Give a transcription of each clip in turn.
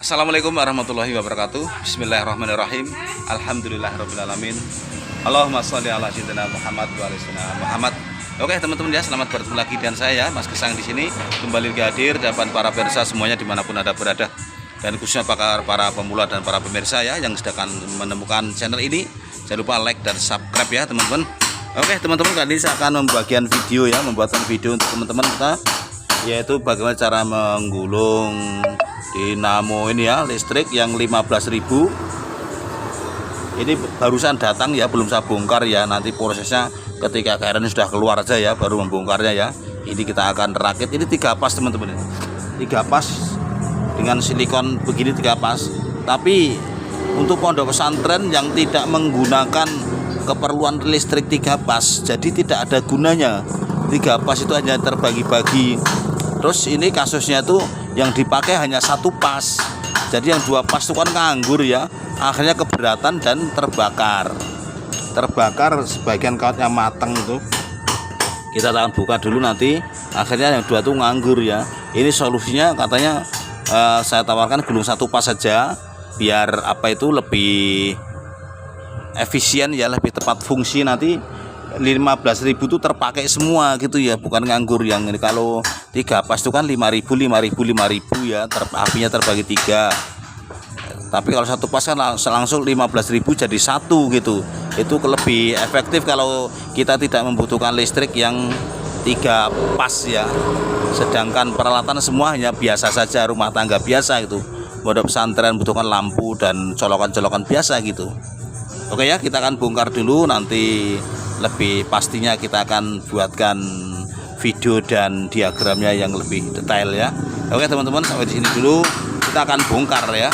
Assalamualaikum warahmatullahi wabarakatuh. Bismillahirrahmanirrahim. Alhamdulillahirrahmanirrahim. Allahumma sholli ala sayyidina Muhammad wa ala sayyidina Muhammad. Oke teman-teman ya, selamat bertemu lagi dengan saya Mas Gesang di sini kembali hadir depan para pemirsa semuanya dimanapun Anda berada, dan khususnya para pemula dan para pemirsa ya yang sedang menemukan channel ini. Jangan lupa like dan subscribe ya teman-teman. Oke teman-teman, kali ini saya akan membagikan video ya, membuatkan video untuk teman-teman kita, yaitu bagaimana cara menggulung dinamo ini ya, listrik yang 15.000. Ini barusan datang ya, belum saya bongkar ya. Nanti prosesnya ketika cairannya sudah keluar aja ya, baru membongkarnya ya. Ini kita akan rakit. Ini 3 pas teman-teman, 3 pas dengan silikon begini, 3 pas. Tapi untuk pondok pesantren yang tidak menggunakan keperluan listrik 3 pas, jadi tidak ada gunanya. 3 pas itu hanya terbagi-bagi. Terus ini kasusnya tuh yang dipakai hanya 1 pas, jadi yang 2 pas itu kan nganggur ya, akhirnya keberatan dan terbakar sebagian kawatnya matang. Itu kita akan buka dulu, nanti akhirnya yang 2 tuh nganggur ya. Ini solusinya katanya saya tawarkan gulung 1 pas saja, biar apa itu lebih efisien ya, lebih tepat fungsi. Nanti 15.000 itu terpakai semua gitu ya, bukan nganggur. Yang ini kalau 3 pas itu kan 5.000 ya, apinya terbagi 3. Tapi kalau 1 pas kan langsung 15.000 jadi 1 gitu. Itu lebih efektif kalau kita tidak membutuhkan listrik yang 3 pas ya. Sedangkan peralatan semua hanya biasa saja, rumah tangga biasa gitu. Pondok pesantren butuhkan lampu dan colokan-colokan biasa gitu. Oke ya, kita akan bongkar dulu, nanti lebih pastinya kita akan buatkan video dan diagramnya yang lebih detail ya. Oke teman-teman, sampai di sini dulu, kita akan bongkar ya.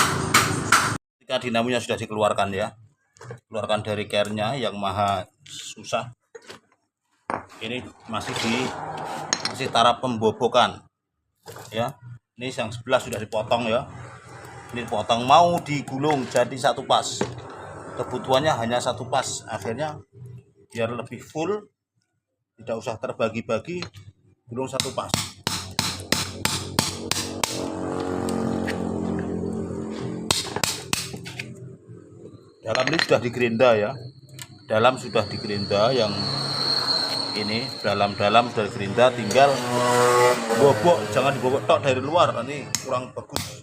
Ketika dinamonya sudah dikeluarkan ya, keluarkan dari cairnya yang maha susah. Ini masih taraf pembobokan ya. Ini yang sebelah sudah dipotong ya, ini dipotong mau digulung jadi 1 pas. Kebutuhannya hanya 1 pas, akhirnya biar lebih full, tidak usah terbagi-bagi, gulung 1 pas. Dalam ini sudah digerinda ya, dalam sudah digerinda, yang ini dalam sudah digerinda, tinggal bobok, jangan dibobok tok dari luar, nanti kurang bagus.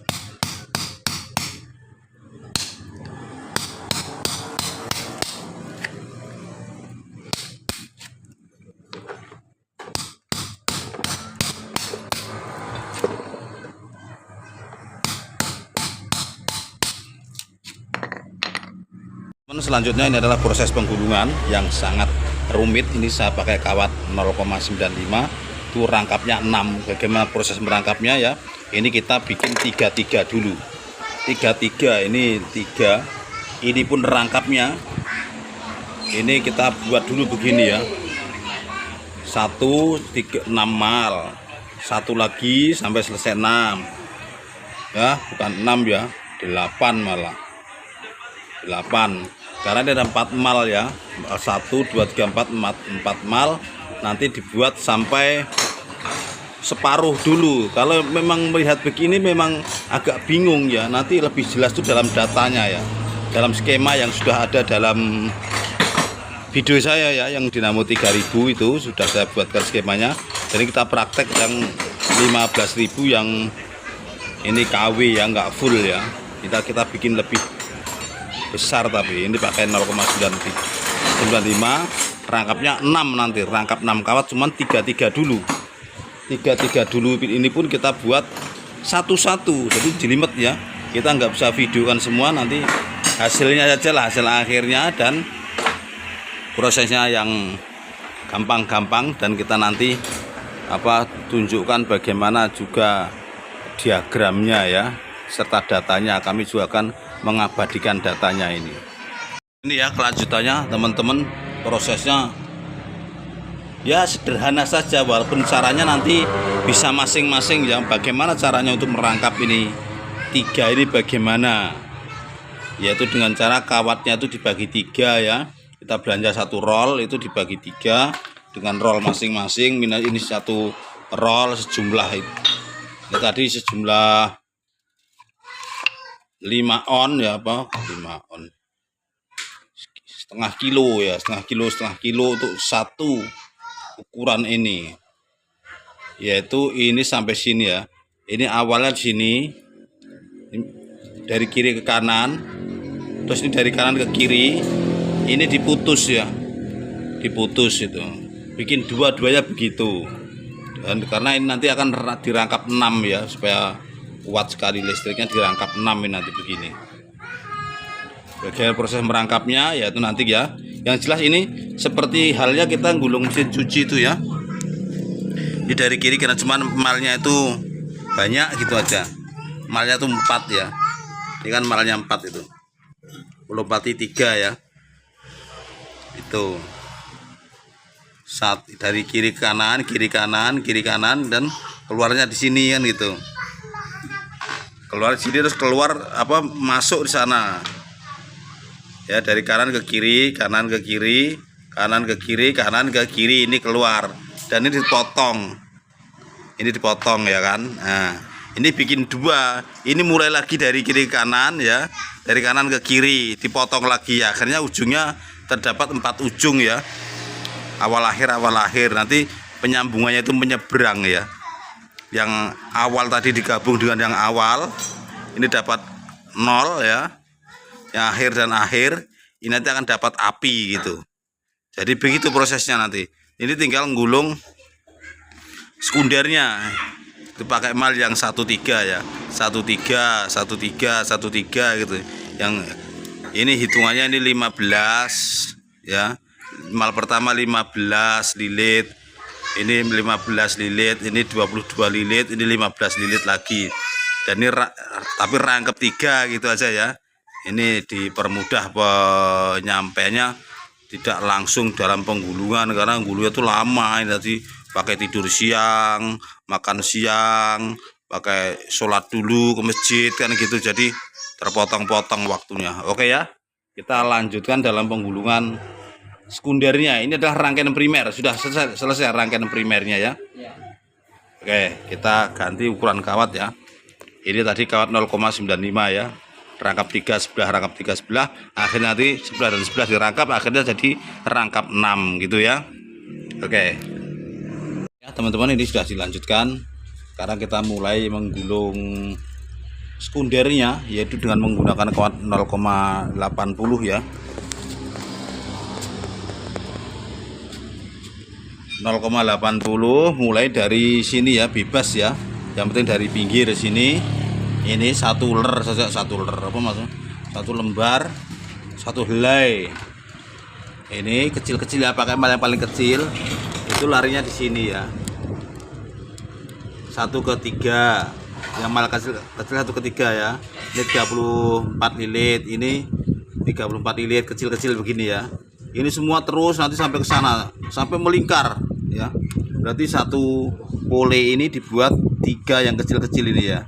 Selanjutnya ini adalah proses penggulungan yang sangat rumit. Ini saya pakai kawat 0,95, itu rangkapnya 6. Bagaimana proses merangkapnya ya, ini kita bikin 3-3 dulu. 3-3 ini 3, ini pun rangkapnya ini kita buat dulu begini ya, 1, 3, 6 mal, 1 lagi sampai selesai 6 ya, bukan 6 ya, 8 malah 8, karena ada 4 mal ya, 1, 2, 3, 4 mal. Nanti dibuat sampai separuh dulu. Kalau memang melihat begini memang agak bingung ya, nanti lebih jelas itu dalam datanya ya, dalam skema yang sudah ada dalam video saya ya, yang dinamo 3.000 itu sudah saya buatkan skemanya. Jadi kita praktek yang 15.000 yang ini KW ya, nggak full ya, kita bikin lebih besar, tapi ini pakai 0,95, rangkapnya 6, nanti rangkap 6 kawat, cuman 3-3 dulu. 3-3 dulu, ini pun kita buat satu-satu, jadi jelimet ya, kita nggak bisa videokan semua, nanti hasilnya saja lah, hasil akhirnya dan prosesnya yang gampang-gampang, dan kita nanti tunjukkan bagaimana juga diagramnya ya, serta datanya. Kami juga akan mengabadikan datanya ini ya. Kelanjutannya teman-teman, prosesnya ya sederhana saja, walaupun caranya nanti bisa masing-masing ya. Bagaimana caranya untuk merangkap ini 3 ini bagaimana, yaitu dengan cara kawatnya itu dibagi 3 ya. Kita belanja 1 roll itu dibagi 3 dengan roll masing-masing. Ini 1 roll sejumlah itu ya, tadi sejumlah 5 on ya, apa 5 on setengah kilo ya, setengah kilo untuk satu ukuran ini, yaitu ini sampai sini ya. Ini awalnya di sini dari kiri ke kanan, terus ini dari kanan ke kiri, ini diputus ya, diputus itu, bikin dua-duanya begitu. Dan karena ini nanti akan dirangkap 6 ya, supaya kuat sekali listriknya, dirangkap 6 ini nanti begini. Bagian proses merangkapnya yaitu nanti ya. Yang jelas ini seperti halnya kita gulung mesin cuci itu ya. Ini dari kiri karena cuman malnya itu banyak gitu aja. Malnya itu 4 ya. Ini kan malnya 4 itu. Lompati 3 ya. Itu. Dari kiri ke kanan, kiri kanan dan keluarnya di sini kan gitu. Keluar di sini terus keluar apa masuk di sana. Ya, dari kanan ke kiri, kanan ke kiri, kanan ke kiri, kanan ke kiri, ini keluar. Dan ini dipotong. Ini dipotong ya kan. Nah, ini bikin 2. Ini mulai lagi dari kiri ke kanan ya. Dari kanan ke kiri, dipotong lagi ya. Akhirnya ujungnya terdapat 4 ujung ya. Awal akhir. Nanti penyambungannya itu menyeberang ya. Yang awal tadi digabung dengan yang awal, ini dapat 0 ya. Yang akhir dan akhir ini nanti akan dapat api gitu. Jadi begitu prosesnya nanti. Ini tinggal gulung sekundernya. Itu pakai mal yang 13 ya. 13 gitu. Yang ini hitungannya ini 15 ya. Mal pertama 15 lilit. Ini 15 lilit, ini 22 lilit, ini 15 lilit lagi. Dan ini tapi rangkap 3 gitu aja ya. Ini dipermudah penyampainya, tidak langsung dalam penggulungan karena gulungnya itu lama. Ini tadi pakai tidur siang, makan siang, pakai sholat dulu ke masjid kan gitu, jadi terpotong-potong waktunya. Oke ya, kita lanjutkan dalam penggulungan sekundernya. Ini adalah rangkaian primer, sudah selesai rangkaian primernya ya. Oke, kita ganti ukuran kawat ya. Ini tadi kawat 0,95 ya. Rangkap 3 sebelah, rangkap 3 sebelah, akhirnya nanti sebelah dan sebelah dirangkap, akhirnya jadi rangkap 6 gitu ya. Oke ya teman-teman, ini sudah dilanjutkan. Sekarang kita mulai menggulung sekundernya, yaitu dengan menggunakan kawat 0,80 ya. 0,80 mulai dari sini ya, bebas ya. Yang penting dari pinggir sini. Ini 1 ler saja, 1 ler apa maksudnya? 1 lembar, 1 helai. Ini kecil-kecil ya, pakai mal yang paling kecil. Itu larinya di sini ya. 1 ke 3. Yang mal kecil 1 ke 3 ya. Ini 34 lilit, ini 34 lilit kecil-kecil begini ya. Ini semua terus nanti sampai ke sana, sampai melingkar ya. Berarti 1 pole ini dibuat 3 yang kecil-kecil ini ya.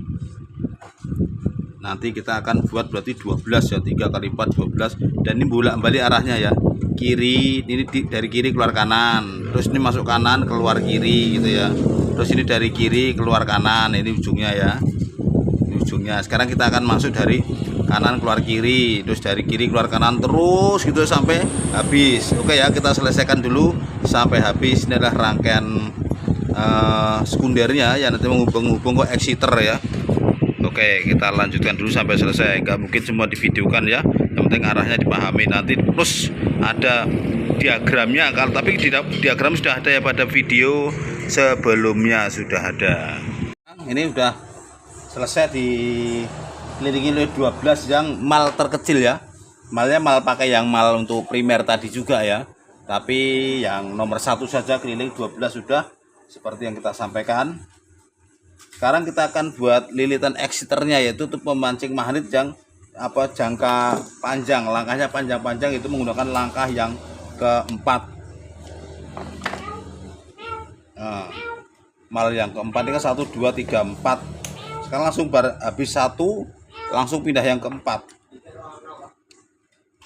Nanti kita akan buat berarti 12 ya, 3 kali 4 12. Dan ini bolak-balik arahnya ya. Kiri, ini dari kiri keluar kanan, terus ini masuk kanan keluar kiri gitu ya. Terus ini dari kiri keluar kanan, ini ujungnya ya. Ini ujungnya. Sekarang kita akan masuk dari kanan keluar kiri, terus dari kiri keluar kanan, terus gitu sampai habis. Oke ya, kita selesaikan dulu sampai habis. Ini adalah rangkaian sekundernya ya, nanti menghubung ke exciter ya. Oke, kita lanjutkan dulu sampai selesai. Nggak mungkin semua divideokan ya. Yang penting arahnya dipahami nanti. Terus ada diagramnya, tapi diagram sudah ada ya pada video sebelumnya sudah ada. Ini udah selesai dikelilingi oleh 12 yang mal terkecil ya. Malnya mal pakai yang mal untuk primer tadi juga ya. Tapi yang nomor 1 saja keliling 12 sudah seperti yang kita sampaikan. Sekarang kita akan buat lilitan exciternya, yaitu untuk memancing magnet yang jangka panjang. Langkahnya panjang-panjang, itu menggunakan langkah yang keempat. Nah, mal yang keempat ini kan 1 2 3 4. Sekarang langsung habis 1 langsung pindah yang keempat.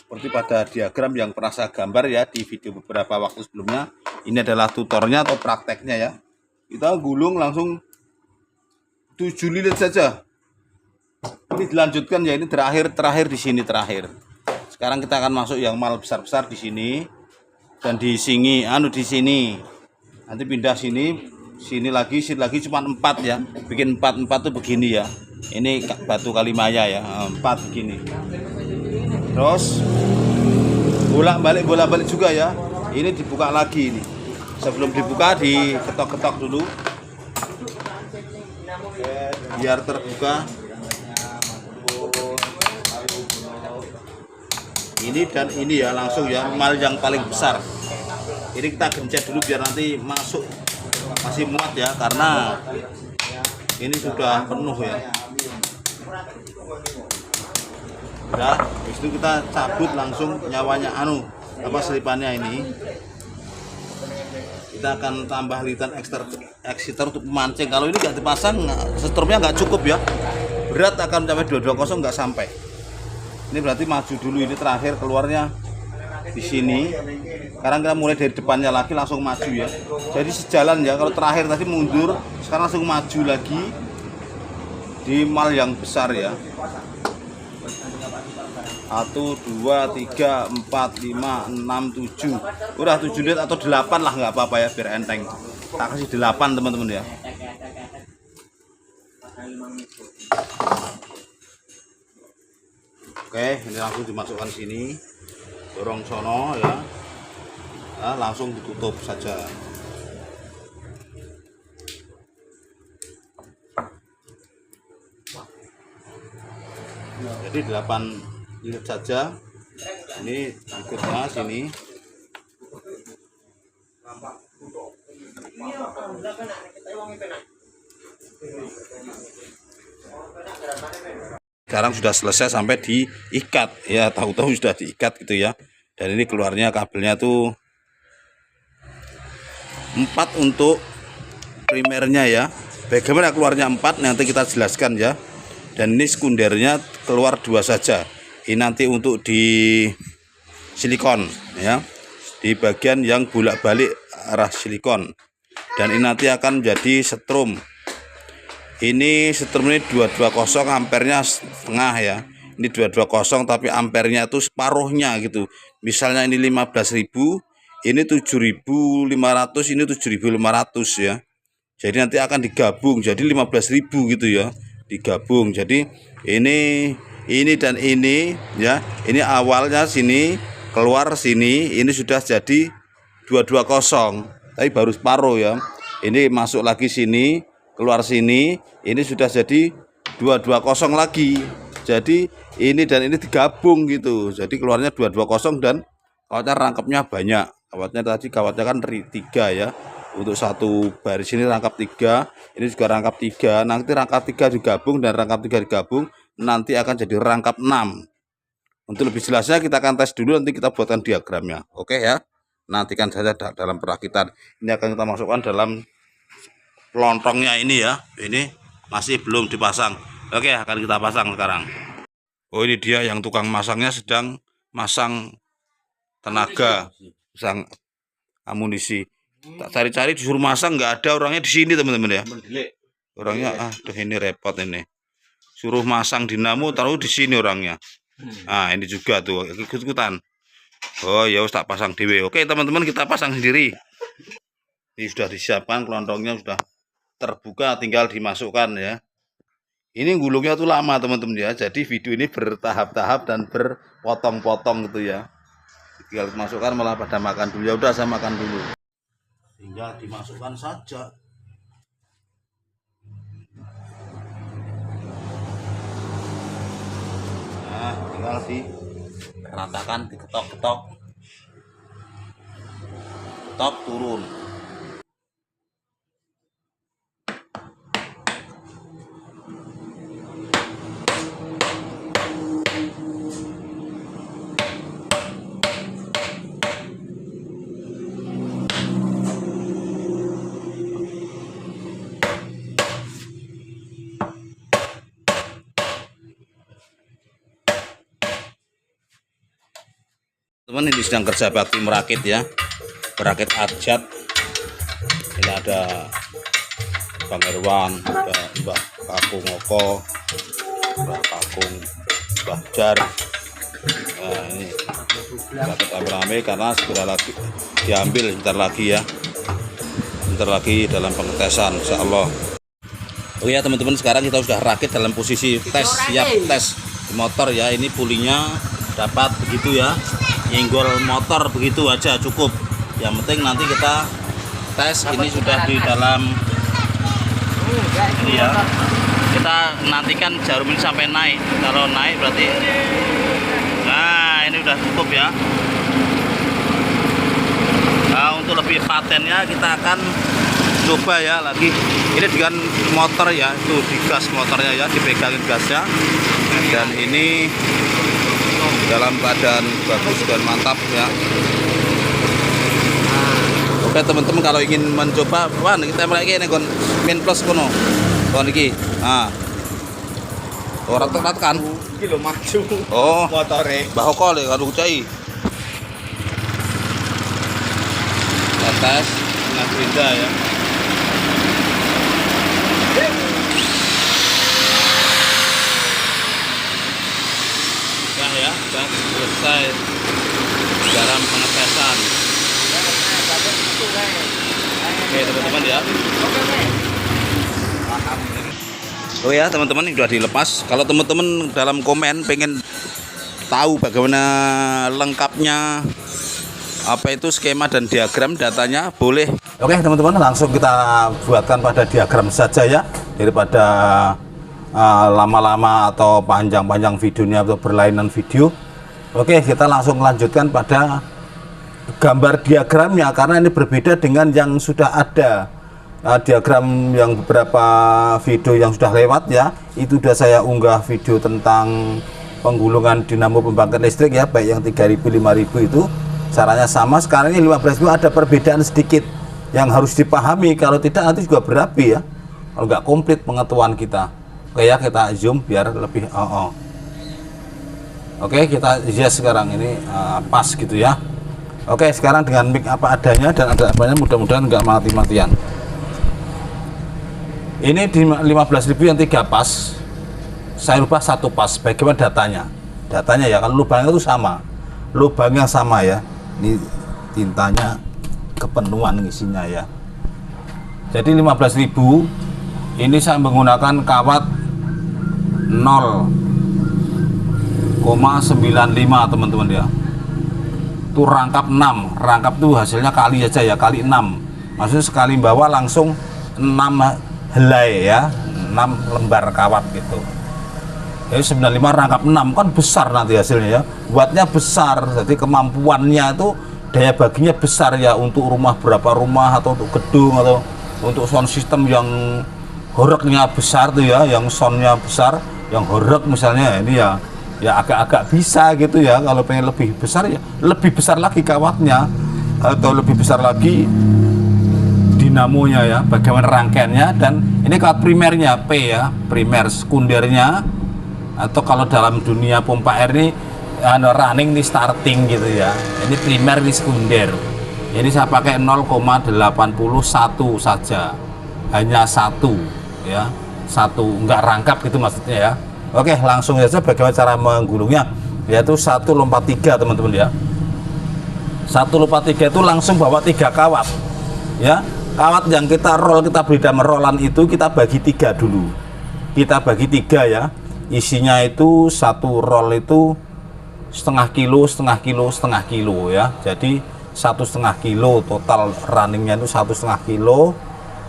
Seperti pada diagram yang pernah saya gambar ya di video beberapa waktu sebelumnya. Ini adalah tutornya atau prakteknya ya. Kita gulung langsung 7 lilit saja. Ini dilanjutkan ya, ini terakhir di sini terakhir. Sekarang kita akan masuk yang mal besar-besar di sini dan di sini di sini. Nanti pindah sini lagi cuma 4 ya. Bikin 4 tuh begini ya. Ini batu kalimaya ya, 4 begini. Terus bolak-balik juga ya. Ini dibuka lagi ini. Sebelum dibuka diketok-ketok dulu. Biar terbuka. Ini dan ini ya langsung ya, mal yang paling besar. Ini kita gencet dulu biar nanti masuk, masih muat ya, karena ini sudah penuh ya. Udah, habis itu kita cabut langsung nyawanya selipannya ini. Kita akan tambah lilitan exciter untuk memancing. Kalau ini nggak dipasang, setrumnya nggak cukup ya. Berat akan mencapai 220, nggak sampai. Ini berarti maju dulu, ini terakhir keluarnya di sini. Sekarang kita mulai dari depannya lagi langsung maju ya. Jadi sejalan ya. Kalau terakhir tadi mundur, sekarang langsung maju lagi di mal yang besar ya. 1, 2, 3, 4, 5, 6, 7. Udah 7 lihat atau 8 lah, nggak apa-apa ya, biar enteng. Tak kasih 8 teman-teman ya. Oke, ini langsung dimasukkan sini, dorong sono ya. Nah, langsung ditutup saja. Jadi 8 lilit saja. Ini ikutnya sini. Sekarang sudah selesai sampai diikat ya, tahu-tahu sudah diikat gitu ya. Dan ini keluarnya kabelnya tuh 4 untuk primernya ya. Bagaimana keluarnya 4 nanti kita jelaskan ya. Dan ini sekundernya keluar 2 saja. Ini nanti untuk di silikon ya, di bagian yang bolak-balik arah silikon. Dan ini nanti akan menjadi setrum. Ini setrum ini 220, ampernya setengah ya. Ini 220 tapi ampernya itu separuhnya gitu. Misalnya ini 15.000, ini 7.500, ini 7.500 ya. Jadi nanti akan digabung jadi 15.000 gitu ya. Digabung. Jadi ini dan ini ya. Ini awalnya sini, keluar sini, ini sudah jadi 220. Tapi baru separuh ya. Ini masuk lagi sini, keluar sini, ini sudah jadi 220 lagi. Jadi ini dan ini digabung gitu. Jadi keluarnya 220 dan kawatnya rangkapnya banyak. Kawatnya kan 3 ya. Untuk satu baris ini rangkap 3, ini juga rangkap 3. Nanti rangkap 3 digabung dan rangkap 3 digabung nanti akan jadi rangkap 6. Untuk lebih jelasnya kita akan tes dulu, nanti kita buatkan diagramnya. Oke ya. Nantikan saja dalam perakitan. Ini akan kita masukkan dalam lontongnya ini ya. Ini masih belum dipasang. Oke, akan kita pasang sekarang. Oh, ini dia yang tukang masangnya sedang masang tenaga, pasang amunisi. Tak cari-cari disuruh masang, nggak ada orangnya di sini teman-teman ya. Orangnya ini repot ini. Suruh masang dinamo taruh di sini orangnya. Nah, ini juga tuh ikut-ikutan. Oh ya, tak pasang dewe. Oke teman-teman, kita pasang sendiri. Ini sudah disiapkan, kelontongnya sudah terbuka, tinggal dimasukkan ya. Ini gulungnya tuh lama teman-teman ya. Jadi video ini bertahap-tahap dan berpotong-potong gitu ya. Tinggal dimasukkan, malah pada makan dulu. Ya udah, saya makan dulu. Tinggal dimasukkan saja. Nah, tinggal diratakan, diketok-ketok. Ketok turun. Teman, ini sedang kerja bakti merakit ya, merakit abjad. Ini ada Bang Irwan, ada Mbak Kaku Ngoko, Mbah Kakung, Mbah Jar. Nah ini dapat rame-rame karena segera lagi diambil sebentar lagi ya, sebentar lagi dalam pengetesan insya Allah. Oh ya teman-teman, sekarang kita sudah rakit dalam posisi tes, siap tes motor ya. Ini pulinya dapat begitu ya, nyenggol motor begitu aja cukup. Yang penting nanti kita tes ini sudah di dalam ini ya. Kita nantikan jarum ini sampai naik. Kalau naik berarti nah ini udah cukup ya. Nah untuk lebih patennya kita akan coba ya lagi ini dengan motor ya, itu digas motornya ya, dipegangin gasnya, dan ini dalam keadaan bagus dan mantap ya. Oke teman-teman, kalau ingin mencoba wan kita mulai ini kon min plus kono kon iki orang terat kan kilo maju oh motore baho kole kalau cai tes dengan Gerinda ya. Ya, sudah selesai dalam pengetesan. Oke teman-teman ya. Oh ya teman-teman, sudah dilepas. Kalau teman-teman dalam komen pengen tahu bagaimana lengkapnya apa itu skema dan diagram datanya, boleh. Oke teman-teman, langsung kita buatkan pada diagram saja ya, daripada lama-lama atau panjang-panjang videonya atau berlainan video. Oke, kita langsung lanjutkan pada gambar diagramnya, karena ini berbeda dengan yang sudah ada. Diagram yang beberapa video yang sudah lewat ya, itu sudah saya unggah video tentang penggulungan dinamo pembangkit listrik ya, baik yang 3000 5000 itu caranya sama. Sekarang ini 15.000 ada perbedaan sedikit yang harus dipahami, kalau tidak nanti juga berapi ya, kalau nggak komplit pengetahuan kita. Oke ya, kita zoom biar lebih Oke, kita yes sekarang ini pas gitu ya. Oke, sekarang dengan mic apa adanya dan ada apanya, mudah-mudahan nggak mati-matian. Ini di 15.000 yang 3 pas, saya rubah 1 pas. Bagaimana datanya? Datanya ya, kalau lubangnya itu sama, lubangnya sama ya. Ini tintanya kepenuhan isinya ya. Jadi 15.000 ini saya menggunakan kawat 0,95 teman-teman ya. Itu rangkap 6, rangkap tuh hasilnya kali aja ya, kali 6. Maksudnya sekali bawa langsung 6 helai ya, 6 lembar kawat gitu. Jadi 95 rangkap 6 kan besar nanti hasilnya ya. Wattnya besar, jadi kemampuannya itu daya baginya besar ya, untuk rumah berapa rumah atau untuk gedung atau untuk sound system yang horeknya besar tuh ya, yang soundnya besar, yang horek misalnya ini ya, ya agak-agak bisa gitu ya. Kalau pengen lebih besar ya lebih besar lagi kawatnya, atau lebih besar lagi dinamonya ya, bagaimana rangkaiannya. Dan ini kawat primernya P ya, primer. Sekundernya atau kalau dalam dunia pompa air ini running nih starting gitu ya, ini primer, ini sekunder. Ini saya pakai 0,81 saja, hanya 1 ya, 1 enggak rangkap gitu maksudnya ya. Oke, langsung saja bagaimana cara menggulungnya, yaitu 1 lompat 3 teman-teman ya. 1 lompat 3 itu langsung bawa 3 kawat ya. Kawat yang kita roll, kita beri nama rollan itu kita bagi 3 dulu, kita bagi 3 ya. Isinya itu 1 roll itu setengah kilo ya. Jadi 1,5 kilo total runningnya itu 1,5 kilo,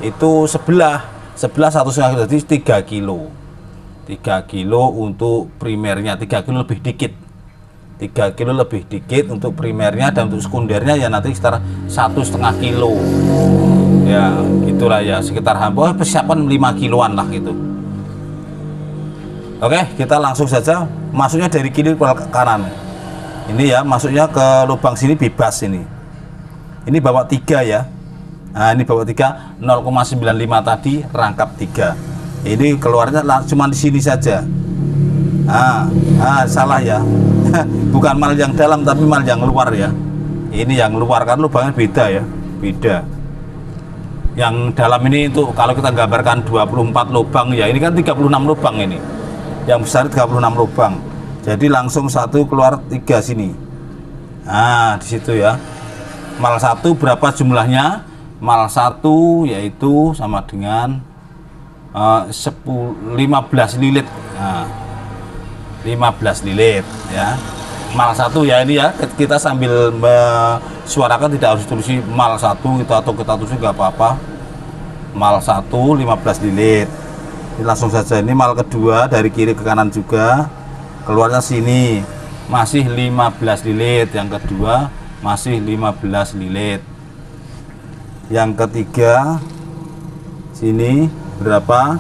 itu sebelah 1,5 kilo, jadi 3 kilo. 3 kilo untuk primernya, 3 kilo lebih dikit, 3 kilo lebih dikit untuk primernya, dan untuk sekundernya ya nanti sekitar 1,5 kilo ya, gitulah ya, sekitar hampir persiapan 5 kiloan lah gitu. Oke, kita langsung saja masuknya dari kiri ke kanan. Ini ya, masuknya ke lubang sini bebas ini. Ini bawa 3 ya. Nah, ini bawa 3, 0,95 tadi rangkap 3. Ini keluarnya cuma di sini saja. Salah ya. Bukan mal yang dalam tapi mal yang luar ya. Ini yang luar kan lubangnya beda ya, beda. Yang dalam ini itu kalau kita gambarkan 24 lubang ya, ini kan 36 lubang ini. yang besar 36 lubang. Jadi langsung satu keluar 3 sini. Nah, di situ ya. Mal 1 berapa jumlahnya? Mal 1 yaitu sama dengan 15 lilit. Nah, 15 lilit ya. Mal 1 ya, ini ya, kita sambil suarakan, tidak harus tulis mal 1 gitu, atau kita tulis nggak apa-apa. Mal 1 15 lilit. Ini langsung saja, ini mal kedua dari kiri ke kanan juga, keluarnya sini masih 15 lilit. Yang kedua masih 15 lilit. Yang ketiga sini berapa?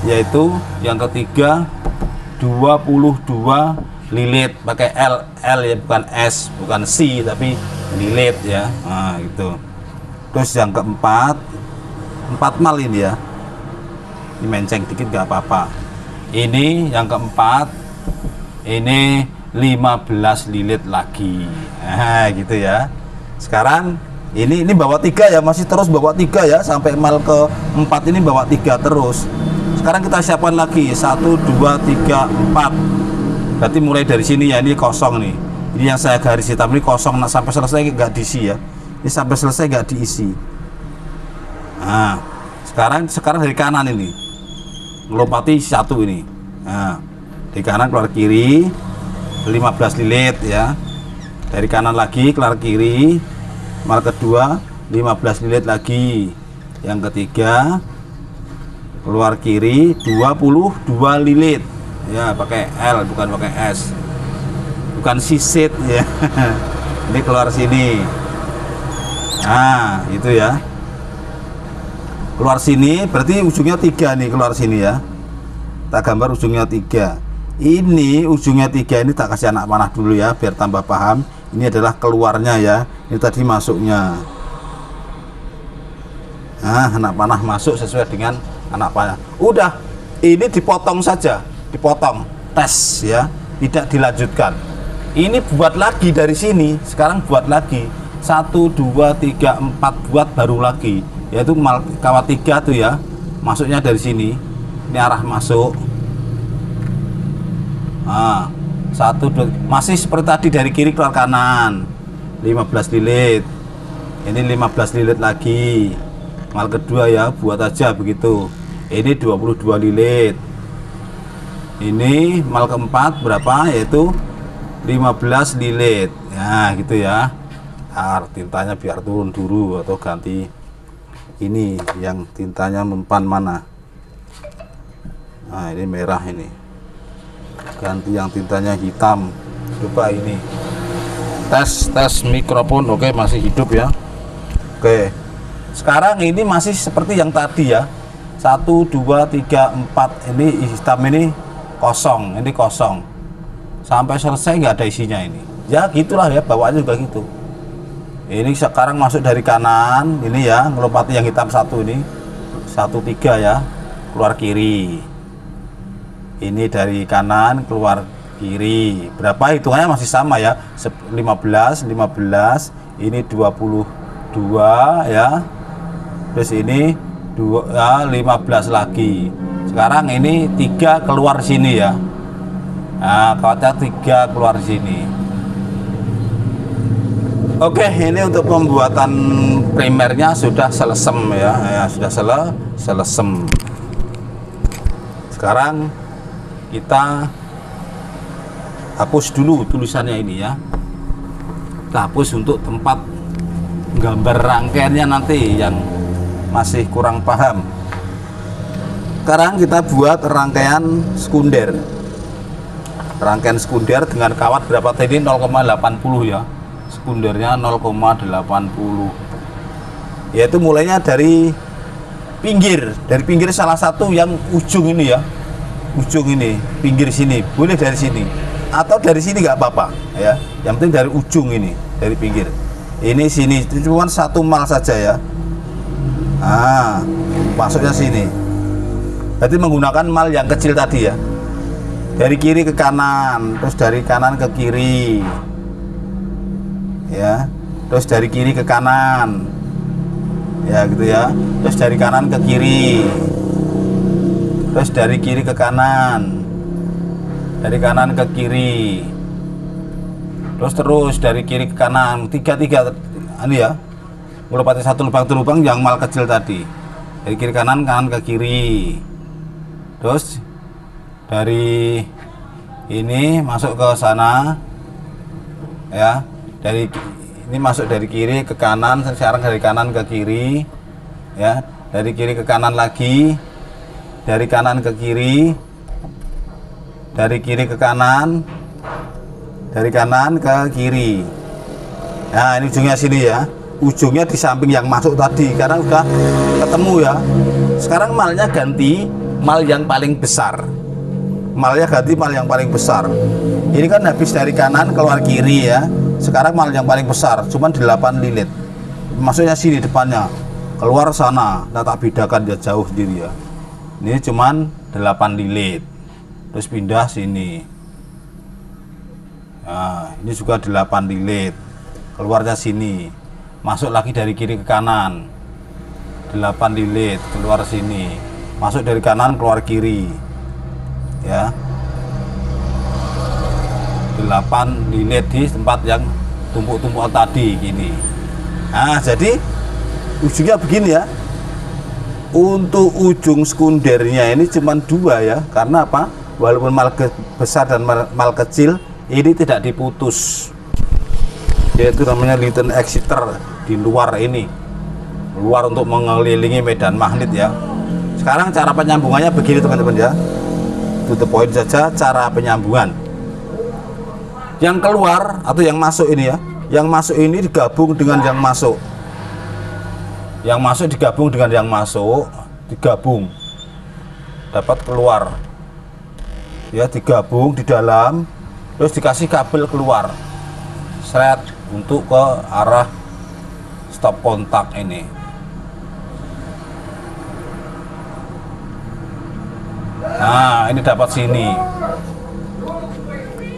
Yaitu yang ketiga 22 lilit, pakai L ya, bukan S, bukan C, tapi lilit ya. Nah, gitu. Terus yang keempat 4 mal ini ya. Ini menceng dikit nggak apa-apa. Ini yang keempat, ini 15 lilit lagi. Nah, gitu ya. Sekarang ini bawa 3 ya, masih terus bawa 3 ya, sampai mal ke 4 ini bawa 3 terus. Sekarang kita siapkan lagi 1 2 3 4. Berarti mulai dari sini ya, ini kosong nih. Ini yang saya garis hitam ini kosong, nah, sampai selesai nggak diisi ya. Ini sampai selesai nggak diisi. Nah, sekarang dari kanan ini ngelompati 1 ini. Nah, di kanan keluar kiri 15 lilit ya. Dari kanan lagi keluar kiri, mal kedua 15 lilit lagi. Yang ketiga keluar kiri 22 lilit ya, pakai L bukan pakai S, bukan sisit ya. Ini keluar sini. Nah, itu ya. Keluar sini berarti ujungnya 3 nih, keluar sini ya. Tak gambar ujungnya 3. Ini ujungnya 3 ini tak kasih anak panah dulu ya, biar tambah paham. Ini adalah keluarnya ya. Ini tadi masuknya. Nah, anak panah masuk sesuai dengan anak panah. Udah, ini dipotong saja, dipotong, tes ya, tidak dilanjutkan. Ini buat lagi dari sini. Sekarang buat lagi 1 2 3 4, buat baru lagi, yaitu kawat 3 tuh ya, masuknya dari sini. Ini arah masuk. Nah, 1 2, masih seperti tadi, dari kiri keluar kanan 15 lilit. Ini 15 lilit lagi. Mal kedua ya, buat aja begitu. Ini 22 lilit. Ini mal keempat berapa? Yaitu 15 lilit. Ya, gitu ya. Tintanya biar turun dulu, atau ganti ini yang tintanya mempan mana. Nah, ini merah ini. Ganti yang tintanya hitam. Coba ini. Tes mikrofon. Oke, masih hidup ya. Oke. Sekarang ini masih seperti yang tadi ya. 1 2 3 4, ini hitam, ini kosong, ini kosong. Sampai selesai nggak ada isinya ini. Ya gitulah ya, bawaannya juga gitu. Ini sekarang masuk dari kanan, ini ya, ngelompati yang hitam 1 ini. 1 3 ya, keluar kiri. Ini dari kanan keluar kiri. Berapa hitungannya masih sama ya. 15, ini 22 ya. Terus ini 15 lagi. Sekarang ini 3 keluar sini ya. Nah, kawatnya 3 keluar sini. Oke, ini untuk pembuatan primernya sudah selesai ya, sudah selesai. Sekarang kita hapus dulu tulisannya ini ya. Kita hapus untuk tempat gambar rangkaiannya nanti yang masih kurang paham. Sekarang kita buat rangkaian sekunder. Rangkaian sekunder dengan kawat berapa tadi? 0,80 ya. Sekundernya 0,80. Yaitu mulainya dari pinggir salah satu yang ujung ini ya. Ujung ini, pinggir sini. Boleh dari sini. Atau dari sini nggak apa-apa ya. Yang penting dari ujung ini, dari pinggir. Ini sini, cuma 1 mal saja ya. Nah, masuknya sini. Berarti menggunakan mal yang kecil tadi ya. Dari kiri ke kanan, terus dari kanan ke kiri. Ya. Terus dari kiri ke kanan. Ya, gitu ya. Terus dari kanan ke kiri. Terus dari kiri ke kanan. dari kanan ke kiri, terus dari kiri ke kanan, tiga ini ya, melewati satu lubang yang mal kecil tadi, dari kiri kanan ke kiri, terus dari ini masuk ke sana ya, dari ini masuk dari kiri ke kanan, sekarang dari kanan ke kiri ya, dari kiri ke kanan lagi, dari kanan ke kiri, dari kiri ke kanan, dari kanan ke kiri. Nah, ini ujungnya sini ya, ujungnya di samping yang masuk tadi, karena udah ketemu ya. Sekarang malnya ganti mal yang paling besar, malnya ganti mal yang paling besar. Ini kan habis dari kanan keluar kiri ya, sekarang mal yang paling besar cuman 8 lilit, maksudnya sini depannya, keluar sana. Nah, tak bedakan dia jauh sendiri ya, ini cuman 8 lilit, terus pindah sini. Nah, ini juga 8 lilit, keluarnya sini, masuk lagi dari kiri ke kanan, 8 lilit, keluar sini, masuk dari kanan keluar kiri ya, 8 lilit di tempat yang tumpuk-tumpuk tadi gini. Nah, jadi ujungnya begini ya. Untuk ujung sekundernya ini cuma 2 ya, karena apa? Walaupun mal besar dan mal kecil ini tidak diputus, yaitu namanya Leyden exciter di luar ini, luar untuk mengelilingi medan magnet ya. Sekarang cara penyambungannya begini teman-teman ya, to the point saja cara penyambungan. Yang keluar atau yang masuk ini ya, yang masuk ini digabung dengan yang masuk, yang masuk digabung dengan yang masuk, digabung dapat keluar ya, digabung di dalam, terus dikasih kabel keluar seret untuk ke arah stop kontak ini. Nah, ini dapat sini.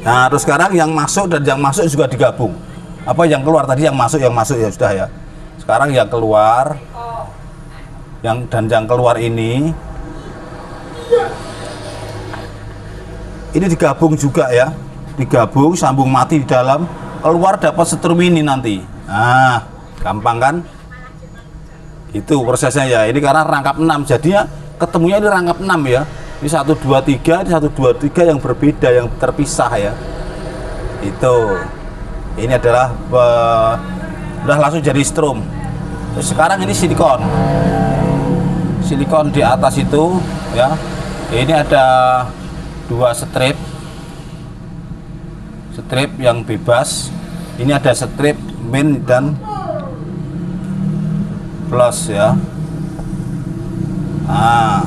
Nah, terus sekarang yang masuk dan yang masuk juga digabung. Apa yang keluar tadi yang masuk ya sudah ya. Sekarang yang keluar, yang keluar ini digabung juga ya, digabung, sambung mati di dalam, keluar dapat setrum ini nanti. Nah, gampang kan? Itu prosesnya ya. Ini karena rangkap 6, jadinya ketemunya ini rangkap 6 ya. Ini 1 2 3, ini 1 2 3 yang berbeda, yang terpisah ya. Itu. Ini adalah udah langsung jadi strum. Terus sekarang ini silikon. Silikon di atas itu ya. Ini ada 2 strip. Strip yang bebas. Ini ada strip min dan plus ya. Nah,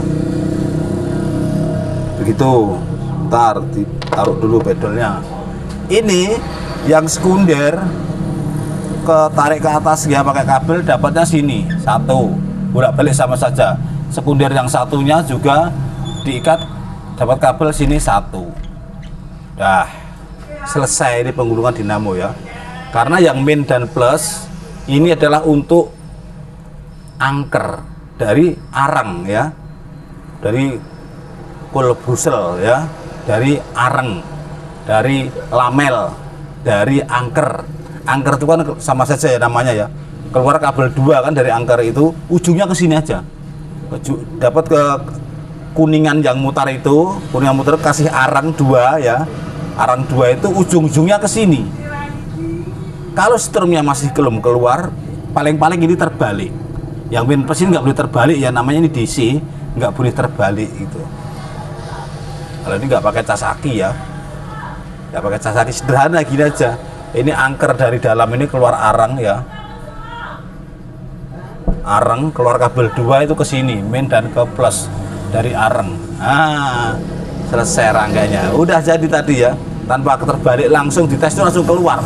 begitu. Ntar ditaruh dulu pedalnya. Ini yang sekunder ketarik ke atas ya pakai kabel, dapatnya sini 1, bolak-balik sama saja. Sekunder yang satunya juga diikat, dapat kabel sini 1. Dah selesai ini penggulungan dinamo ya. Karena yang min dan plus ini adalah untuk angker dari arang ya, dari pulbrusel ya, dari arang, dari lamel, dari angker. Angker itu kan sama saja ya namanya ya. Keluar kabel 2 kan dari angker itu, ujungnya ke sini aja. Dapat ke kuningan yang mutar itu, kuningan mutar kasih arang 2 ya. Arang 2 itu ujung-ujungnya ke sini. Kalau strumnya masih belum keluar, paling-paling ini terbalik. Yang min plus ini nggak boleh terbalik ya, namanya ini DC, nggak boleh terbalik gitu. Kalau ini nggak pakai cas aki ya, nggak pakai cas aki, sederhana gini aja. Ini angker dari dalam ini keluar arang ya, arang keluar kabel 2 itu ke sini, min dan ke plus dari arang. Nah, selesai rangganya, udah jadi tadi ya, tanpa terbalik, langsung dites itu langsung keluar,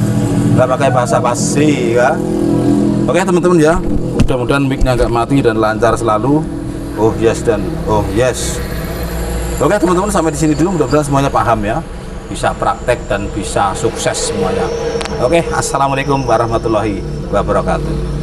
nggak pakai basa-basi ya. Oke teman-teman ya, mudah-mudahan mic-nya nggak mati dan lancar selalu. Oh yes dan oh yes. Oke teman-teman, sampai di sini dulu, mudah-mudahan semuanya paham ya, bisa praktek dan bisa sukses semuanya. Oke, assalamualaikum warahmatullahi wabarakatuh.